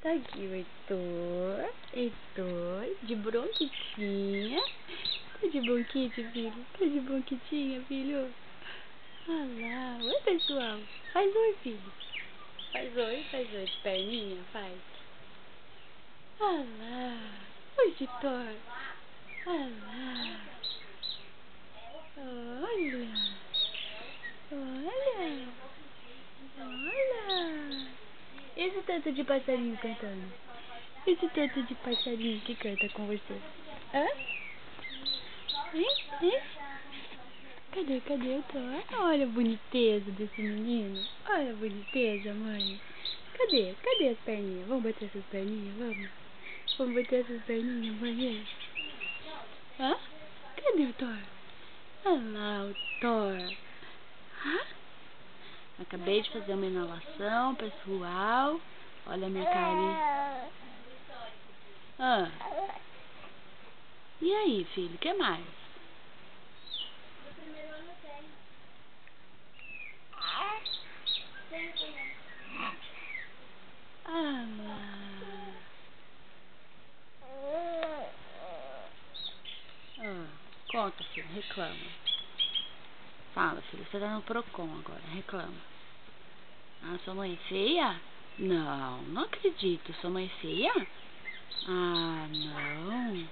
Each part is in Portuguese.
Tá aqui o Heitor. Heitor, de bronquitinha. Tá de bronquite, filho? Tá de bronquitinha, filho? Olha lá. Oi, pessoal. Faz oi, filho. Faz oi de perninha, faz. Olha lá. Oi, Heitor. Olha lá. Olha. Olha. Olha. Esse tanto de passarinho cantando. Esse tanto de passarinho que canta com você. Hã? Hein? Hein? Cadê o Thor? Olha a boniteza desse menino. Olha a boniteza, mãe. Cadê as perninhas? Vamos bater essas perninhas? Vamos bater essas perninhas, mãe? Hã? Cadê o Thor? Olha lá o Thor. Hã? Acabei de fazer uma inalação, pessoal. Olha a minha carinha. Ah. E aí, filho, o que mais? Ah, lá. Ah, conta, filho, reclama. Fala, filho, você tá no Procon agora, reclama. Ah, sua mãe é feia? Não, não acredito. Sua mãe é feia? Ah, não.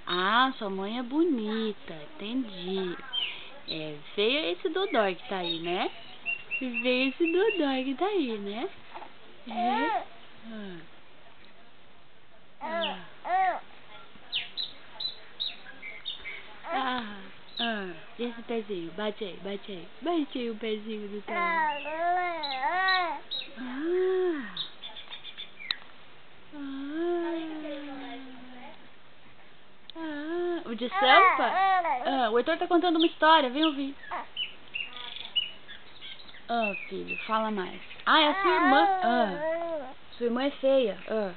Ah, sua mãe é bonita, entendi. É, feio é esse Dodói que tá aí, né? Veio esse Dodói que tá aí, né? É? Ah. Ah. Ah. E esse pezinho? Bate aí, bate aí. Bate aí o pezinho do Thor. Ah. O de Sampa? Ah, o Heitor tá contando uma história, vem ouvir. Ah, filho, fala mais. Ah, é a sua irmã. Ah, sua irmã é feia. Ah.